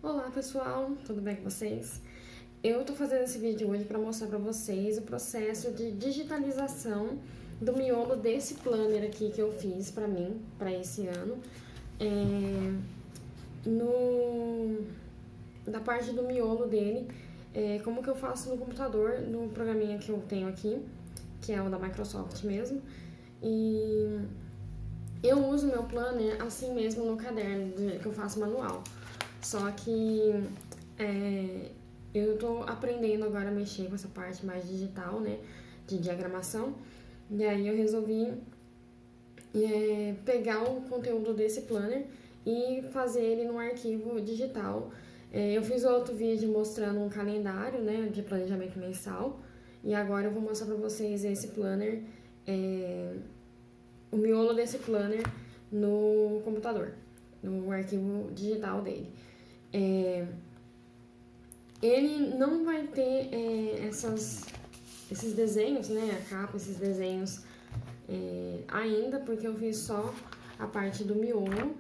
Olá pessoal, tudo bem com vocês? Eu tô fazendo esse vídeo hoje para mostrar para vocês o processo de digitalização do miolo desse planner aqui que eu fiz para mim, para esse ano. Da parte do miolo dele, como que eu faço no computador, no programinha que eu tenho aqui, que é o da Microsoft mesmo. E eu uso meu planner assim mesmo no caderno, do jeito que eu faço manual. Só que eu tô aprendendo agora a mexer com essa parte mais digital, né? De diagramação. E aí eu resolvi pegar o conteúdo desse planner e fazer ele num arquivo digital. Eu fiz outro vídeo mostrando um calendário, né? De planejamento mensal. E agora eu vou mostrar pra vocês esse planner, o miolo desse planner no computador, no arquivo digital dele. Ele não vai ter esses desenhos, né, a capa, esses desenhos ainda, porque eu fiz só a parte do miolo.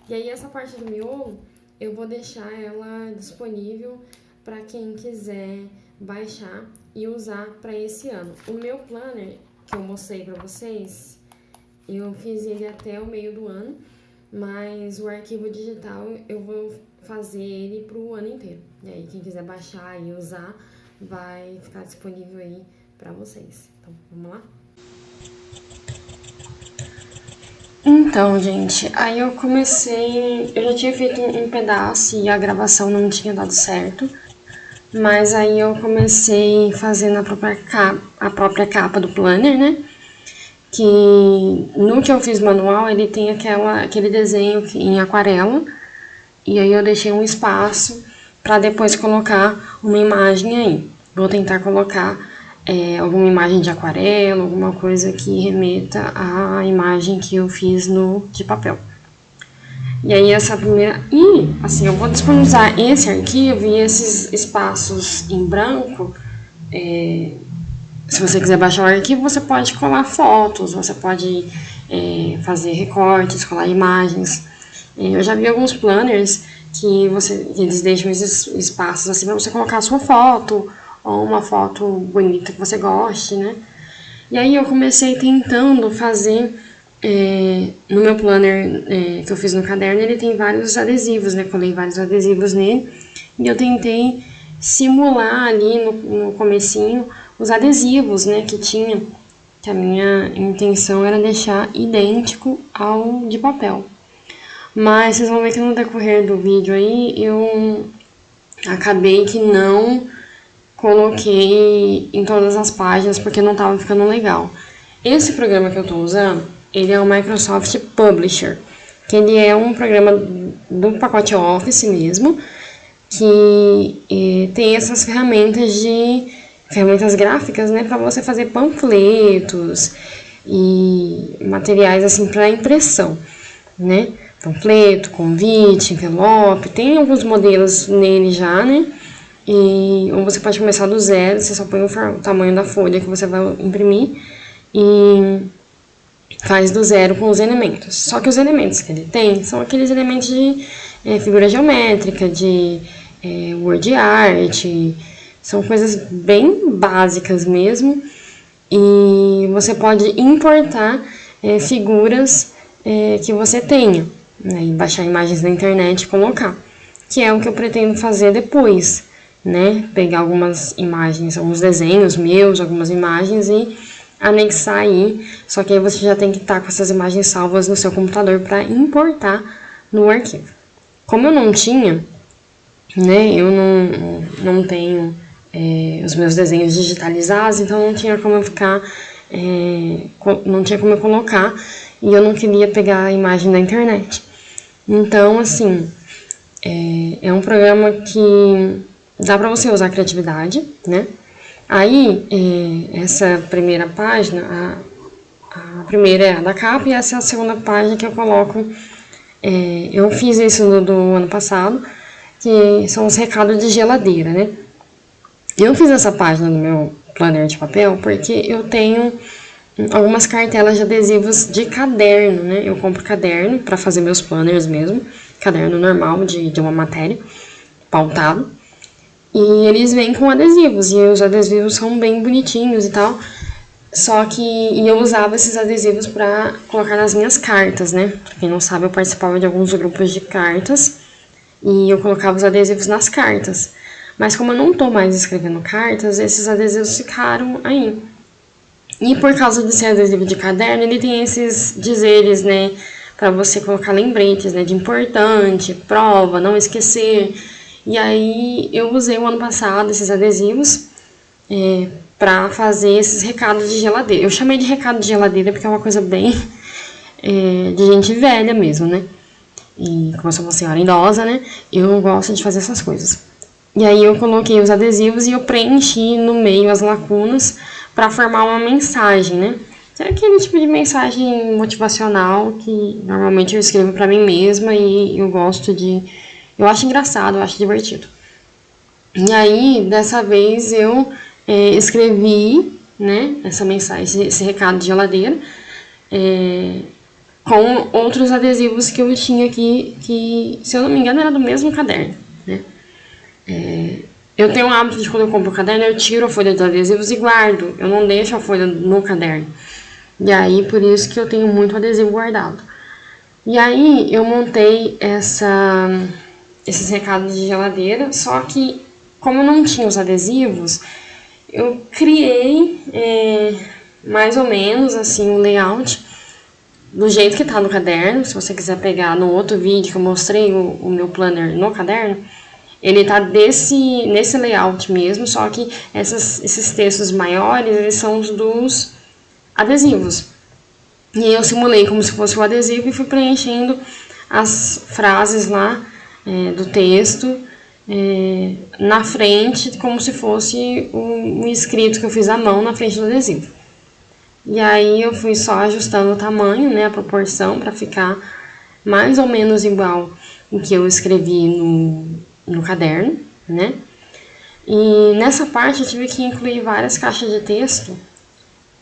E aí essa parte do miolo eu vou deixar ela disponível para quem quiser baixar e usar para esse ano. O meu planner que eu mostrei para vocês, eu fiz ele até o meio do ano, mas o arquivo digital eu vou fazer ele para o ano inteiro. E aí quem quiser baixar e usar vai ficar disponível aí para vocês. Então, vamos lá? Então, gente, aí eu comecei, eu já tinha feito um pedaço e a gravação não tinha dado certo, mas aí eu comecei fazendo a própria capa do planner, né? Que no que eu fiz manual ele tem aquele desenho em aquarela, e aí eu deixei um espaço para depois colocar uma imagem aí. Vou tentar colocar alguma imagem de aquarela, alguma coisa que remeta à imagem que eu fiz de papel. E aí essa primeira... E, assim, eu vou disponibilizar esse arquivo e esses espaços em branco. Se você quiser baixar o arquivo, você pode colar fotos, você pode fazer recortes, colar imagens. Eu já vi alguns planners que eles deixam esses espaços assim para você colocar a sua foto ou uma foto bonita que você goste, né? E aí eu comecei tentando fazer no meu planner que eu fiz no caderno, ele tem vários adesivos, né? Colei vários adesivos nele e eu tentei simular ali no comecinho os adesivos, né, que tinha, que a minha intenção era deixar idêntico ao de papel. Mas vocês vão ver que no decorrer do vídeo aí eu acabei que não coloquei em todas as páginas porque não estava ficando legal. Esse programa que eu estou usando, ele é o Microsoft Publisher, que ele é um programa do pacote Office mesmo, que tem essas ferramentas gráficas, né, para você fazer panfletos e materiais assim para impressão, né? Panfleto, convite, envelope, tem alguns modelos nele já, né? Ou você pode começar do zero, você só põe o tamanho da folha que você vai imprimir e faz do zero com os elementos. Só que os elementos que ele tem são aqueles elementos de figura geométrica, de word art, são coisas bem básicas mesmo. E você pode importar figuras que você tenha, né, e baixar imagens na internet e colocar, que é o que eu pretendo fazer depois, né? Pegar algumas imagens, alguns desenhos meus, algumas imagens e anexar aí, só que aí você já tem que estar com essas imagens salvas no seu computador para importar no arquivo. Como eu não tinha, né, eu não tenho os meus desenhos digitalizados, então não tinha como eu ficar, não tinha como eu colocar, e eu não queria pegar a imagem da internet. Então, assim, é um programa que dá para você usar a criatividade, né? Aí, essa primeira página, a primeira é a da capa e essa é a segunda página que eu coloco. Eu fiz isso do ano passado, que são os recados de geladeira, né? Eu fiz essa página no meu planner de papel porque eu tenho algumas cartelas de adesivos de caderno, né? Eu compro caderno para fazer meus planners mesmo, caderno normal de uma matéria. pautado. E eles vêm com adesivos, e os adesivos são bem bonitinhos e tal. Só que eu usava esses adesivos pra colocar nas minhas cartas, né? Pra quem não sabe, eu participava de alguns grupos de cartas e eu colocava os adesivos nas cartas. Mas como eu não tô mais escrevendo cartas, esses adesivos ficaram aí. E por causa de ser adesivo de caderno, ele tem esses dizeres, né? Pra você colocar lembretes, né? De importante, prova, não esquecer. E aí eu usei o ano passado esses adesivos pra fazer esses recados de geladeira. Eu chamei de recado de geladeira porque é uma coisa bem de gente velha mesmo, né? E como eu sou uma senhora idosa, né? Eu gosto de fazer essas coisas. E aí eu coloquei os adesivos e eu preenchi no meio as lacunas para formar uma mensagem, né? É aquele tipo de mensagem motivacional que normalmente eu escrevo para mim mesma e eu gosto de... Eu acho engraçado, eu acho divertido. E aí, dessa vez, eu escrevi, né, essa mensagem, esse recado de geladeira, com outros adesivos que eu tinha aqui, que, se eu não me engano, era do mesmo caderno, né? Eu tenho o hábito de, quando eu compro o caderno, eu tiro a folha dos adesivos e guardo. Eu não deixo a folha no caderno. E aí, por isso que eu tenho muito adesivo guardado. E aí, eu montei esses recados de geladeira, só que, como eu não tinha os adesivos, eu criei mais ou menos assim o layout do jeito que tá no caderno. Se você quiser pegar no outro vídeo que eu mostrei o meu planner no caderno, ele tá nesse layout mesmo, só que esses textos maiores, eles são os dos adesivos. E eu simulei como se fosse o adesivo e fui preenchendo as frases lá do texto na frente, como se fosse um escrito que eu fiz à mão na frente do adesivo. E aí eu fui só ajustando o tamanho, né, a proporção, para ficar mais ou menos igual o que eu escrevi no caderno, né? E nessa parte eu tive que incluir várias caixas de texto,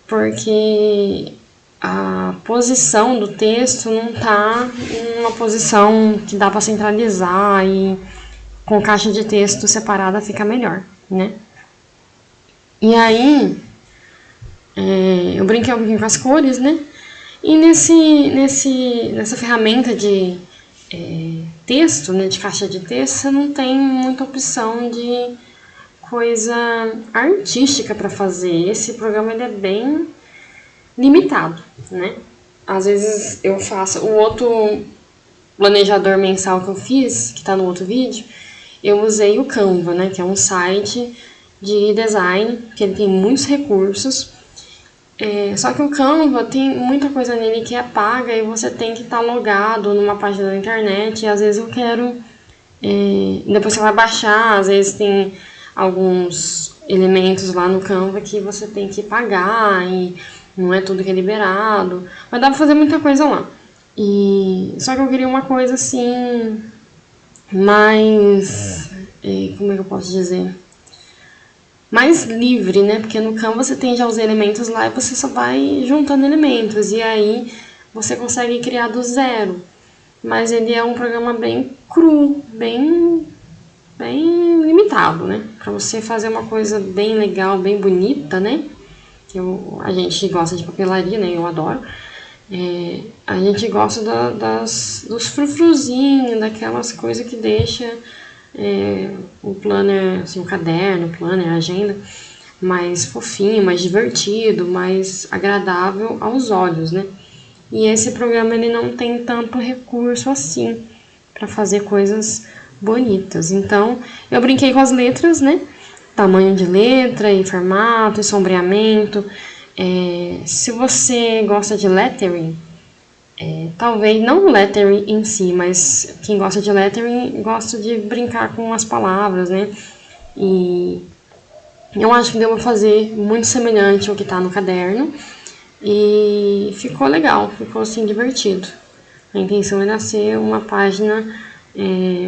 porque a posição do texto não tá em uma posição que dá para centralizar, e com caixa de texto separada fica melhor, né? E aí eu brinquei um pouquinho com as cores, né? E nessa ferramenta de texto, né, de caixa de texto, você não tem muita opção de coisa artística para fazer. Esse programa ele é bem limitado, né? Às vezes eu faço o outro planejador mensal que eu fiz, que tá no outro vídeo, eu usei o Canva, né, que é um site de design, que ele tem muitos recursos. Só que o Canva tem muita coisa nele que é paga e você tem que estar logado numa página da internet, e às vezes eu quero... depois você vai baixar, às vezes tem alguns elementos lá no Canva que você tem que pagar e não é tudo que é liberado, mas dá pra fazer muita coisa lá. Só que eu queria uma coisa assim, mais... como é que eu posso dizer? Mais livre, né? Porque no Canva você tem já os elementos lá e você só vai juntando elementos, e aí você consegue criar do zero. Mas ele é um programa bem cru, bem limitado, né? Pra você fazer uma coisa bem legal, bem bonita, né? A gente gosta de papelaria, né? Eu adoro. A gente gosta dos frufruzinhos, daquelas coisas que deixa o planner, assim, o caderno, o planner, a agenda, mais fofinho, mais divertido, mais agradável aos olhos, né? E esse programa ele não tem tanto recurso assim para fazer coisas bonitas. Então eu brinquei com as letras, né? Tamanho de letra e formato e sombreamento. Se você gosta de lettering, talvez não o lettering em si, mas quem gosta de lettering gosta de brincar com as palavras, né? E eu acho que deu pra fazer muito semelhante ao que tá no caderno. E ficou legal, ficou assim divertido. A intenção era ser uma página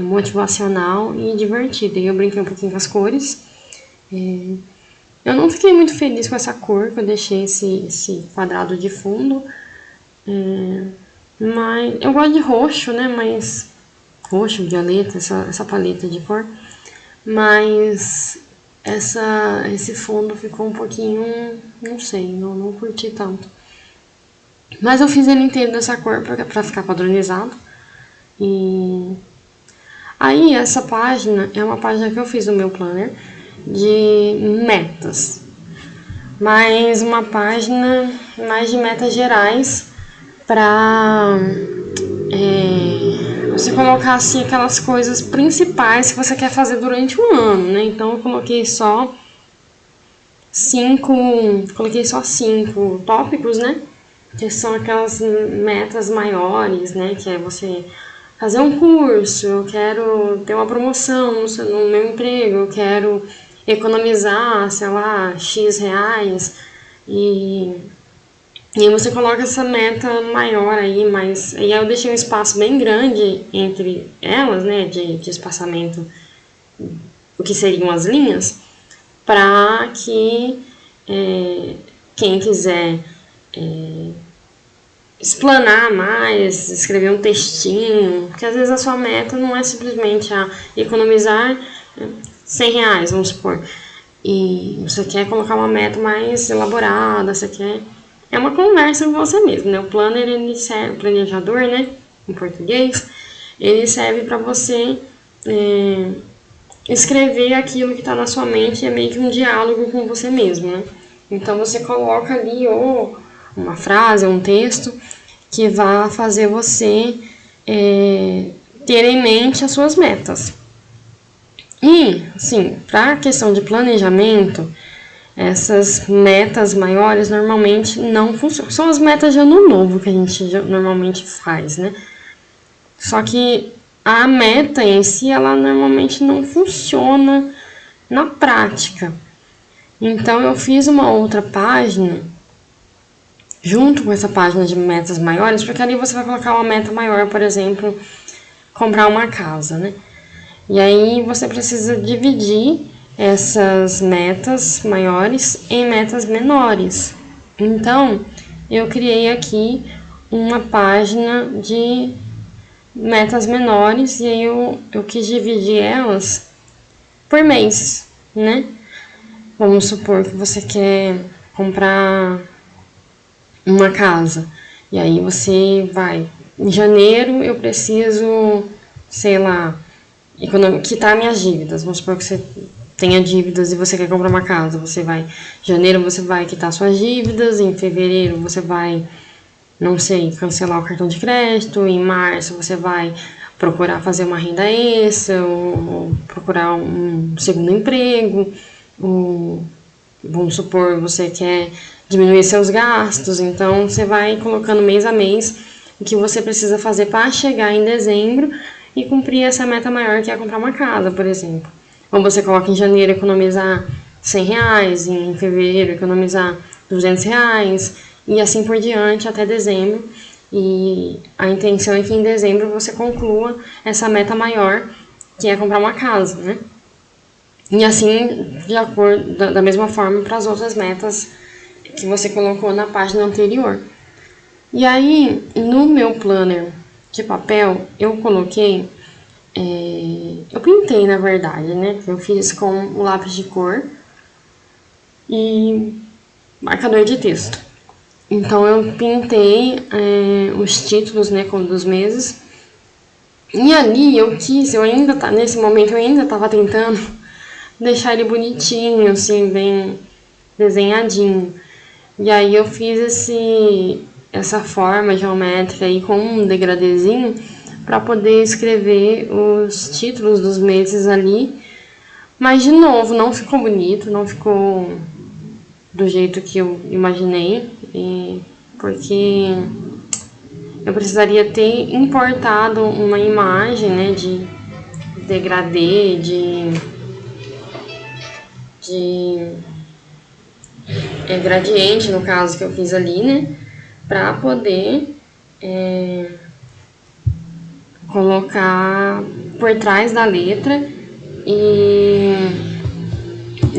motivacional e divertida. E eu brinquei um pouquinho com as cores. Eu não fiquei muito feliz com essa cor, que eu deixei esse quadrado de fundo. Mas eu gosto de roxo, né? Mas roxo, violeta, essa paleta de cor. mas esse fundo ficou um pouquinho, não sei, não curti tanto. Mas eu fiz ele inteiro dessa cor pra ficar padronizado. E aí essa página é uma página que eu fiz no meu planner de metas, mas uma página mais de metas gerais para você colocar assim aquelas coisas principais que você quer fazer durante um ano, né? Então eu coloquei só 5 tópicos, né? Que são aquelas metas maiores, né? Que é você fazer um curso, eu quero ter uma promoção no meu emprego, eu quero economizar, sei lá, X reais. E aí você coloca essa meta maior aí, mas aí eu deixei um espaço bem grande entre elas, né? De espaçamento, o que seriam as linhas, para que quem quiser explanar mais, escrever um textinho, porque às vezes a sua meta não é simplesmente economizar 100 reais, vamos supor, e você quer colocar uma meta mais elaborada, você quer... É uma conversa com você mesmo, né? O planner, ele serve, o planejador, né, em português, ele serve para você escrever aquilo que está na sua mente, é meio que um diálogo com você mesmo, né? Então você coloca ali ou uma frase, um texto que vai fazer você ter em mente as suas metas. E, assim, para a questão de planejamento, essas metas maiores normalmente não funcionam. São as metas de ano novo que a gente normalmente faz, né? Só que a meta em si, ela normalmente não funciona na prática. Então eu fiz uma outra página junto com essa página de metas maiores, porque ali você vai colocar uma meta maior, por exemplo, comprar uma casa, né? E aí você precisa dividir essas metas maiores em metas menores. Então, eu criei aqui uma página de metas menores e aí eu quis dividir elas por mês, né? Vamos supor que você quer comprar uma casa. E aí você vai, em janeiro eu preciso, sei lá, quitar minhas dívidas. Vamos supor que você tenha dívidas e você quer comprar uma casa. Você vai, em janeiro você vai quitar suas dívidas, em fevereiro você vai, não sei, cancelar o cartão de crédito, em março você vai procurar fazer uma renda extra, ou procurar um segundo emprego, vamos supor, você quer diminuir seus gastos, então você vai colocando mês a mês o que você precisa fazer para chegar em dezembro e cumprir essa meta maior que é comprar uma casa, por exemplo. Ou você coloca em janeiro economizar 100 reais, em fevereiro economizar 200 reais e assim por diante até dezembro. E a intenção é que em dezembro você conclua essa meta maior, que é comprar uma casa, né? E assim, de acordo, da mesma forma para as outras metas que você colocou na página anterior. E aí, no meu planner de papel, eu coloquei, eu pintei na verdade, né? Eu fiz com o lápis de cor e marcador de texto. Então eu pintei os títulos, né, dos meses. E ali eu ainda nesse momento eu ainda estava tentando deixar ele bonitinho, assim, bem desenhadinho. E aí eu fiz essa forma geométrica aí com um degradêzinho para poder escrever os títulos dos meses ali. Mas de novo, não ficou bonito, não ficou do jeito que eu imaginei, porque eu precisaria ter importado uma imagem, né, de degradê, de gradiente, no caso que eu fiz ali, né, para poder colocar por trás da letra e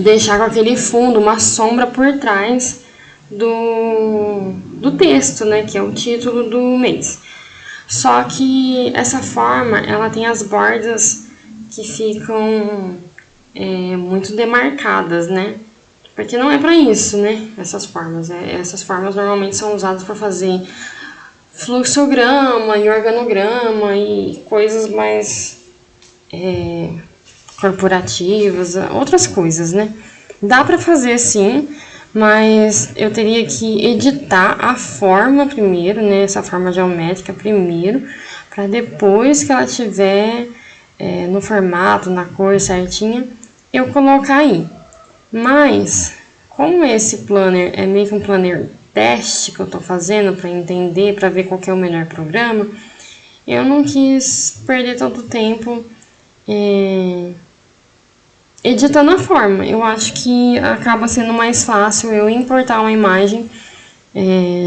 deixar com aquele fundo, uma sombra por trás do texto, né, que é o título do mês. Só que essa forma, ela tem as bordas que ficam muito demarcadas, né? Porque não é para isso, né? Essas formas. Essas formas normalmente são usadas para fazer fluxograma e organograma e coisas mais corporativas, outras coisas, né? Dá para fazer sim, mas eu teria que editar a forma primeiro, né? Essa forma geométrica primeiro, para depois que ela tiver no formato, na cor certinha, eu colocar aí. Mas, como esse planner é meio que um planner teste que eu tô fazendo para entender, para ver qual que é o melhor programa, eu não quis perder tanto tempo editando a forma. Eu acho que acaba sendo mais fácil eu importar uma imagem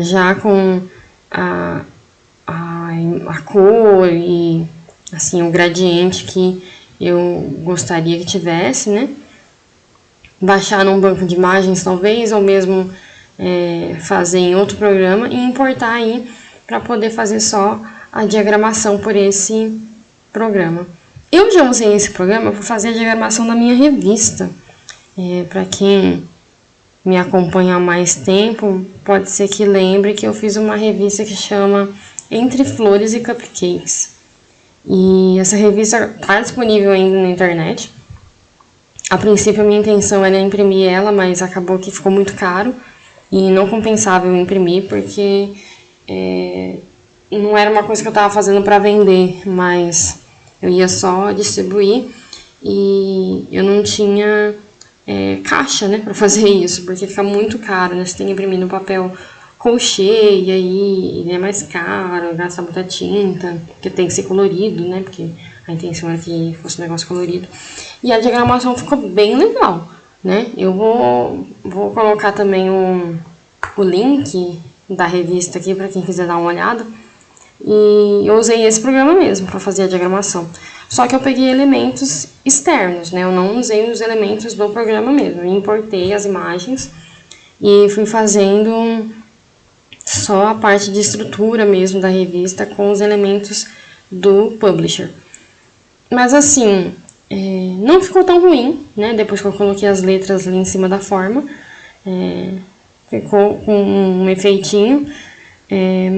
já com a cor e assim o gradiente que eu gostaria que tivesse, né? Baixar num banco de imagens talvez, ou mesmo fazer em outro programa e importar aí para poder fazer só a diagramação por esse programa. Eu já usei esse programa para fazer a diagramação da minha revista. Para quem me acompanha há mais tempo, pode ser que lembre que eu fiz uma revista que chama Entre Flores e Cupcakes. E essa revista está disponível ainda na internet. A princípio, a minha intenção era imprimir ela, mas acabou que ficou muito caro e não compensava eu imprimir, porque não era uma coisa que eu estava fazendo para vender, mas eu ia só distribuir e eu não tinha caixa, né, para fazer isso, porque fica muito caro, né? Você tem que imprimir no papel crochê e aí é mais caro, gasta muita tinta, porque tem que ser colorido, né, porque a intenção era que fosse um negócio colorido. E a diagramação ficou bem legal, né? Eu vou colocar também o link da revista aqui para quem quiser dar uma olhada. E eu usei esse programa mesmo para fazer a diagramação. Só que eu peguei elementos externos, né? Eu não usei os elementos do programa mesmo. Eu importei as imagens e fui fazendo só a parte de estrutura mesmo da revista com os elementos do publisher. Mas assim, não ficou tão ruim, né? Depois que eu coloquei as letras ali em cima da forma, ficou com um efeitinho,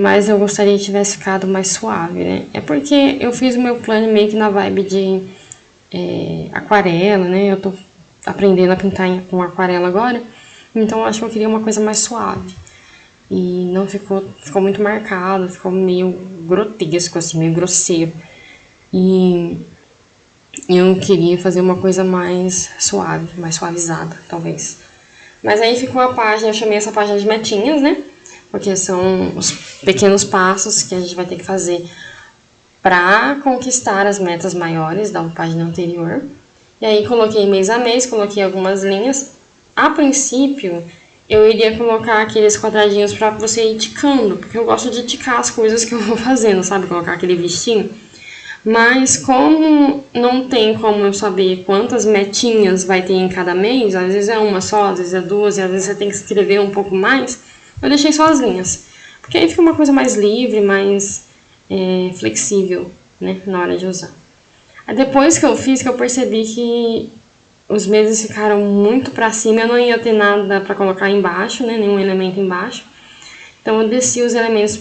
mas eu gostaria que tivesse ficado mais suave, né? É porque eu fiz o meu plano meio que na vibe de aquarela, né? Eu tô aprendendo a pintar com aquarela agora, então eu acho que eu queria uma coisa mais suave. E não ficou muito marcado, ficou meio grotesco, assim, meio grosseiro. E eu queria fazer uma coisa mais suave, mais suavizada, talvez. Mas aí ficou a página, eu chamei essa página de metinhas, né? Porque são os pequenos passos que a gente vai ter que fazer para conquistar as metas maiores da página anterior. E aí coloquei mês a mês, coloquei algumas linhas. A princípio, eu iria colocar aqueles quadradinhos para você ir ticando, porque eu gosto de ticar as coisas que eu vou fazendo, sabe? Colocar aquele vistinho. Mas como não tem como eu saber quantas metinhas vai ter em cada mês, às vezes é uma só, às vezes é duas, e às vezes você tem que escrever um pouco mais, eu deixei só as linhas. Porque aí fica uma coisa mais livre, mais flexível, né, na hora de usar. Aí depois que eu fiz, que eu percebi que os meses ficaram muito para cima, eu não ia ter nada para colocar embaixo, né, nenhum elemento embaixo. Então eu desci os elementos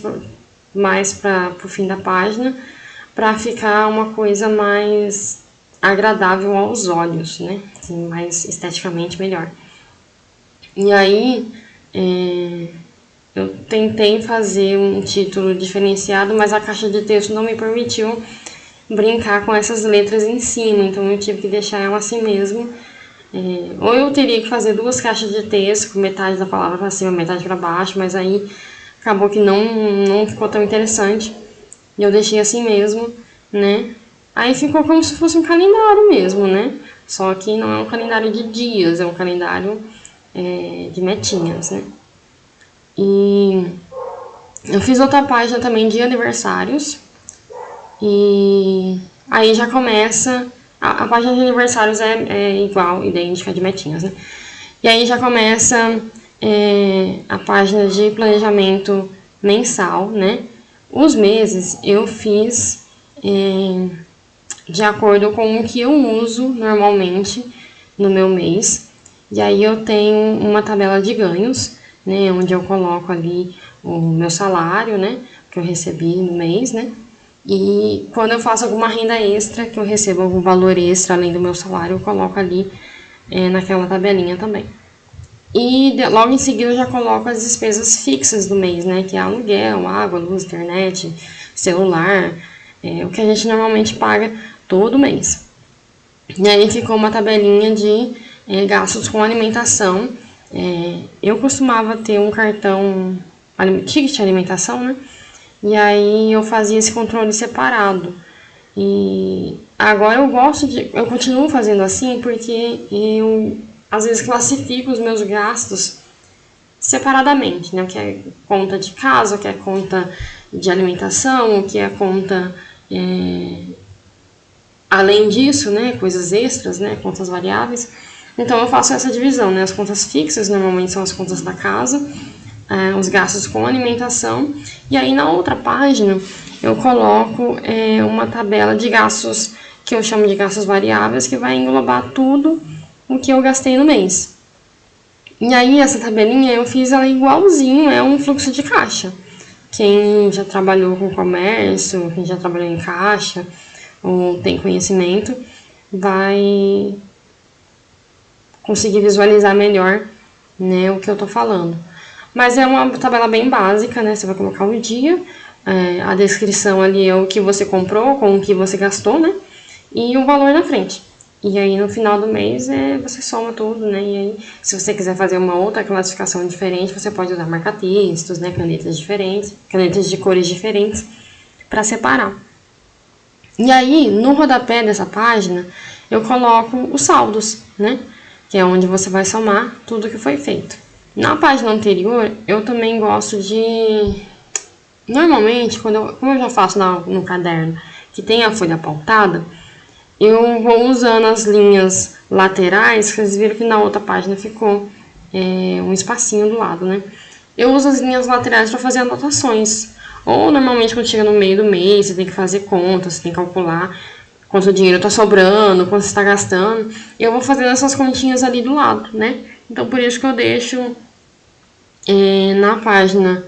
mais para o fim da página, para ficar uma coisa mais agradável aos olhos, né? Assim, mais esteticamente melhor. E aí, eu tentei fazer um título diferenciado, mas a caixa de texto não me permitiu brincar com essas letras em cima, então eu tive que deixar ela assim mesmo. Ou eu teria que fazer duas caixas de texto, com metade da palavra para cima, metade para baixo, mas aí acabou que não ficou tão interessante. E eu deixei assim mesmo, né? Aí ficou como se fosse um calendário mesmo, né? Só que não é um calendário de dias, é um calendário de metinhas, né? E eu fiz outra página também de aniversários. E aí já começa... A página de aniversários é igual, idêntica de metinhas, né? E aí já começa a página de planejamento mensal, né? Os meses eu fiz de acordo com o que eu uso normalmente no meu mês. E aí eu tenho uma tabela de ganhos, né, onde eu coloco ali o meu salário, né, que eu recebi no mês, né. E quando eu faço alguma renda extra, que eu recebo algum valor extra além do meu salário, eu coloco ali naquela tabelinha também. E logo em seguida eu já coloco as despesas fixas do mês, né? Que é aluguel, água, luz, internet, celular, o que a gente normalmente paga todo mês. E aí ficou uma tabelinha de gastos com alimentação. Eu costumava ter um cartão ticket de alimentação, né? E aí eu fazia esse controle separado. E agora eu continuo fazendo assim porque eu às vezes classifico os meus gastos separadamente, né? O que é conta de casa, o que é conta de alimentação, o que é conta além disso, né? Coisas extras, né? Contas variáveis. Então eu faço essa divisão, né? As contas fixas normalmente são as contas da casa, os gastos com alimentação, e aí na outra página eu coloco uma tabela de gastos que eu chamo de gastos variáveis, que vai englobar tudo o que eu gastei no mês. E aí essa tabelinha eu fiz ela igualzinho, é um fluxo de caixa. Quem já trabalhou com comércio, quem já trabalhou em caixa ou tem conhecimento, vai conseguir visualizar melhor, né, o que eu tô falando. Mas é uma tabela bem básica, né? Você vai colocar o dia, a descrição ali é o que você comprou, com o que você gastou, né? E o valor na frente. E aí no final do mês você soma tudo, né? E aí, se você quiser fazer uma outra classificação diferente, você pode usar marca-textos, né? Canetas diferentes, canetas de cores diferentes, para separar. E aí, no rodapé dessa página, eu coloco os saldos, né? Que é onde você vai somar tudo que foi feito. Na página anterior, eu também gosto de... Normalmente, como eu já faço no caderno, que tem a folha pautada, eu vou usando as linhas laterais, que vocês viram que na outra página ficou um espacinho do lado, né? Eu uso as linhas laterais para fazer anotações. Ou, normalmente, quando chega no meio do mês, você tem que fazer contas, você tem que calcular quanto dinheiro está sobrando, quanto você está gastando. Eu vou fazendo essas continhas ali do lado, né? Então, por isso que eu deixo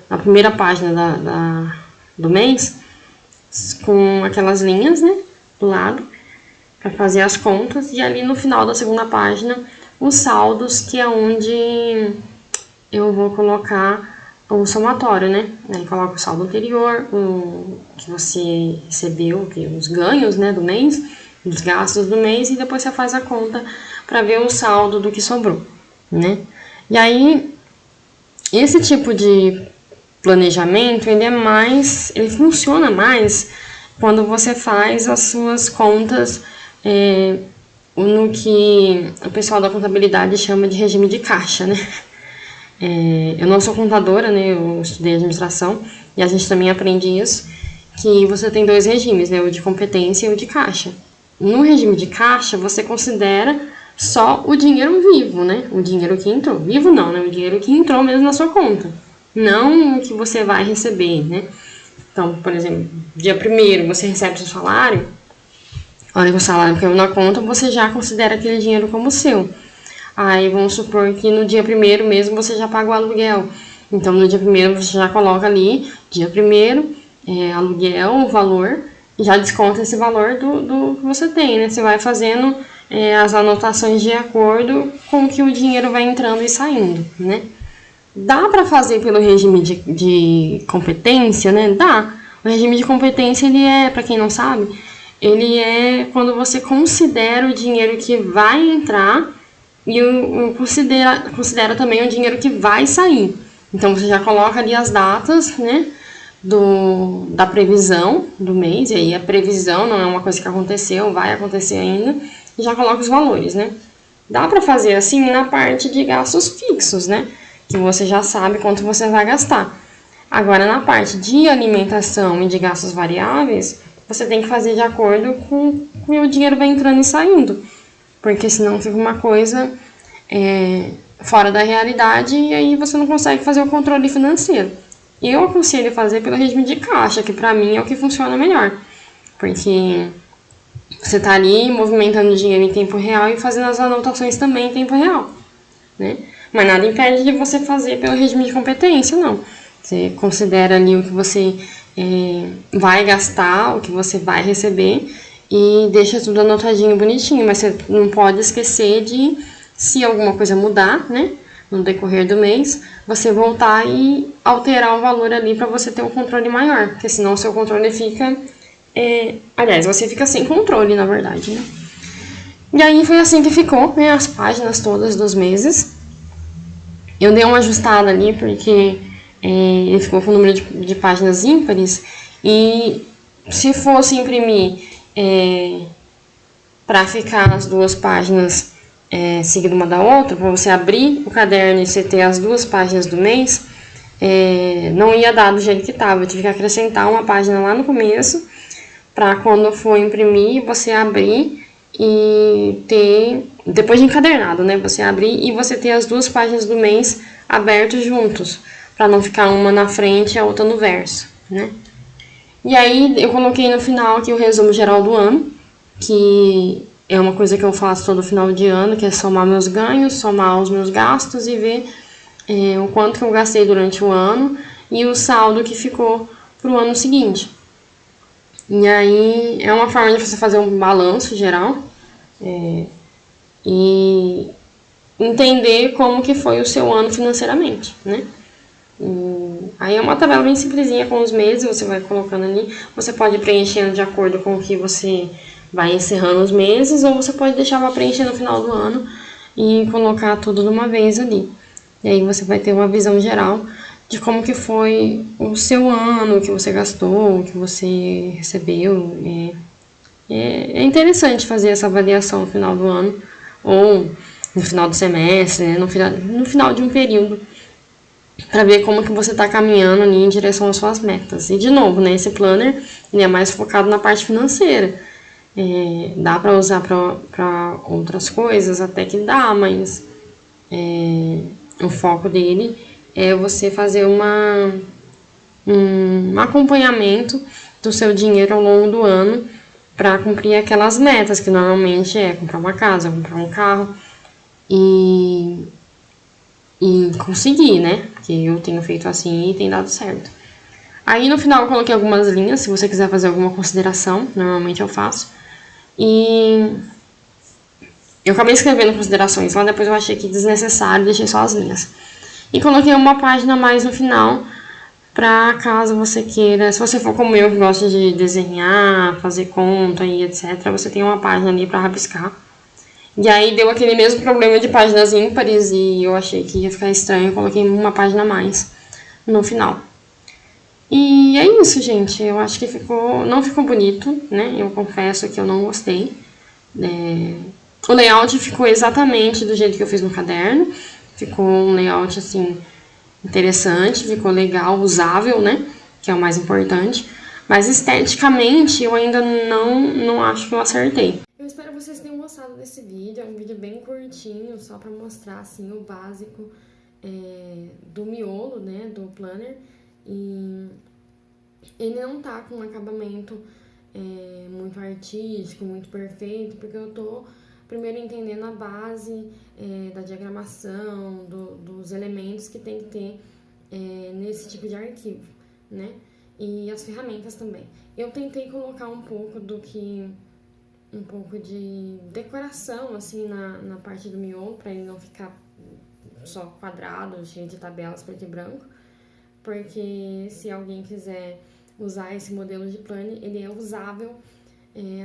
na primeira página do mês, com aquelas linhas, né, do lado, para fazer as contas, e ali no final da segunda página, os saldos, que é onde eu vou colocar o somatório, né, aí coloca o saldo anterior, o que você recebeu, os ganhos, né, do mês, os gastos do mês, e depois você faz a conta para ver o saldo do que sobrou, né, e aí esse tipo de planejamento, ele funciona mais quando você faz as suas contas no que o pessoal da contabilidade chama de regime de caixa, né? Eu não sou contadora, né? Eu estudei administração e a gente também aprende isso, que você tem dois regimes, né? O de competência e o de caixa. No regime de caixa, você considera só o dinheiro vivo, né? O dinheiro que entrou. Vivo não, né? O dinheiro que entrou mesmo na sua conta. Não o que você vai receber, né? Então, por exemplo, dia 1º você recebe seu salário, a hora que o salário caiu na conta, você já considera aquele dinheiro como seu. Aí vamos supor que no dia 1º mesmo você já paga o aluguel. Então, no dia 1º você já coloca ali, dia 1º, aluguel, o valor, e já desconta esse valor do que você tem, né? Você vai fazendo as anotações de acordo com que o dinheiro vai entrando e saindo, né? Dá para fazer pelo regime de competência, né? Dá. O regime de competência, ele para quem não sabe, ele é quando você considera o dinheiro que vai entrar e considera também o dinheiro que vai sair. Então, você já coloca ali as datas, né? Da previsão do mês, e aí a previsão não é uma coisa que aconteceu, vai acontecer ainda, e já coloca os valores, né? Dá para fazer assim na parte de gastos fixos, né? Que você já sabe quanto você vai gastar. Agora, na parte de alimentação e de gastos variáveis, você tem que fazer de acordo com o dinheiro vai entrando e saindo, porque senão fica uma coisa fora da realidade e aí você não consegue fazer o controle financeiro. Eu aconselho fazer pelo regime de caixa, que pra mim é o que funciona melhor, porque Você tá ali movimentando o dinheiro em tempo real e fazendo as anotações também em tempo real, né? Mas nada impede de você fazer pelo regime de competência, não. Você considera ali o que você vai gastar, o que você vai receber e deixa tudo anotadinho, bonitinho. Mas você não pode esquecer de, se alguma coisa mudar, né, no decorrer do mês, você voltar e alterar o valor ali para você ter um controle maior, porque senão o seu controle fica... aliás, você fica sem controle, na verdade, né? E aí foi assim que ficou, né, as páginas todas dos meses. Eu dei uma ajustada ali porque ele ficou com o número de páginas ímpares e se fosse imprimir para ficar as duas páginas seguidas uma da outra, para você abrir o caderno e você ter as duas páginas do mês, não ia dar do jeito que estava. Eu tive que acrescentar uma página lá no começo para quando for imprimir você abrir e ter, depois de encadernado, né, você abrir e você ter as duas páginas do mês abertos juntos, para não ficar uma na frente e a outra no verso, né. E aí eu coloquei no final aqui o resumo geral do ano, que é uma coisa que eu faço todo final de ano, que é somar meus ganhos, somar os meus gastos e ver o quanto que eu gastei durante o ano e o saldo que ficou para o ano seguinte. E aí é uma forma de você fazer um balanço geral e entender como que foi o seu ano financeiramente, né? Aí é uma tabela bem simplesinha com os meses, você vai colocando ali. Você pode ir preenchendo de acordo com o que você vai encerrando os meses, ou você pode deixar para preencher no final do ano e colocar tudo de uma vez ali. E aí você vai ter uma visão geral de como que foi o seu ano, o que você gastou, o que você recebeu. É interessante fazer essa avaliação no final do ano, ou no final do semestre, né, no final de um período, para ver como que você está caminhando ali em direção às suas metas. E de novo, né, esse planner ele é mais focado na parte financeira. Dá para usar para outras coisas, até que dá, mas o foco dele é você fazer um acompanhamento do seu dinheiro ao longo do ano para cumprir aquelas metas, que normalmente é comprar uma casa, comprar um carro e conseguir, né? Porque eu tenho feito assim e tem dado certo. Aí no final eu coloquei algumas linhas, se você quiser fazer alguma consideração, normalmente eu faço. E eu acabei escrevendo considerações lá, depois eu achei que desnecessário, deixei só as linhas. E coloquei uma página a mais no final, para caso você queira, se você for como eu, que gosta de desenhar, fazer conta e etc, você tem uma página ali para rabiscar. E aí deu aquele mesmo problema de páginas ímpares e eu achei que ia ficar estranho, eu coloquei uma página a mais no final. E é isso, gente. Eu acho que não ficou bonito, né? Eu confesso que eu não gostei. O layout ficou exatamente do jeito que eu fiz no caderno. Ficou um layout, assim, interessante, ficou legal, usável, né? Que é o mais importante. Mas esteticamente eu ainda não acho que eu acertei. Eu espero que vocês tenham gostado desse vídeo. É um vídeo bem curtinho, só para mostrar assim o básico do miolo, né? Do planner. E ele não tá com um acabamento muito artístico, muito perfeito, porque eu tô primeiro entendendo a base da diagramação, dos elementos que tem que ter nesse tipo de arquivo, né? E as ferramentas também. Eu tentei colocar um pouco de decoração, assim, na parte do miolo, para ele não ficar só quadrado, cheio de tabelas preto e branco, porque se alguém quiser usar esse modelo de planner, ele é usável,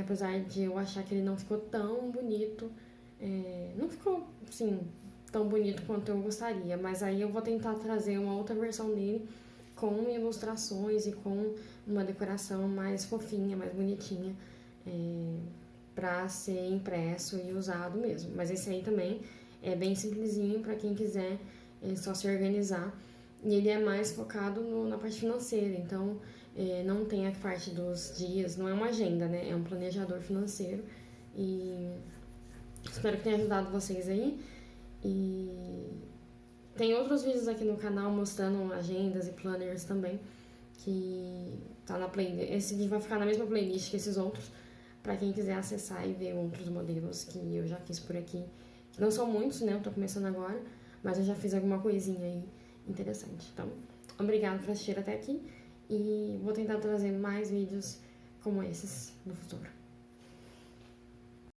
apesar de eu achar que ele não ficou tão bonito, não ficou, assim, tão bonito quanto eu gostaria, mas aí eu vou tentar trazer uma outra versão dele com ilustrações e com uma decoração mais fofinha, mais bonitinha, para ser impresso e usado mesmo. Mas esse aí também é bem simplesinho para quem quiser só se organizar. E ele é mais focado na parte financeira, então não tem a parte dos dias, não é uma agenda, né? É um planejador financeiro. E espero que tenha ajudado vocês aí. E tem outros vídeos aqui no canal mostrando agendas e planners também, que tá na playlist. Esse vídeo vai ficar na mesma playlist que esses outros, para quem quiser acessar e ver outros modelos que eu já fiz por aqui. Não são muitos, né? Eu tô começando agora, mas eu já fiz alguma coisinha aí interessante. Então, obrigada por assistir até aqui e vou tentar trazer mais vídeos como esses no futuro.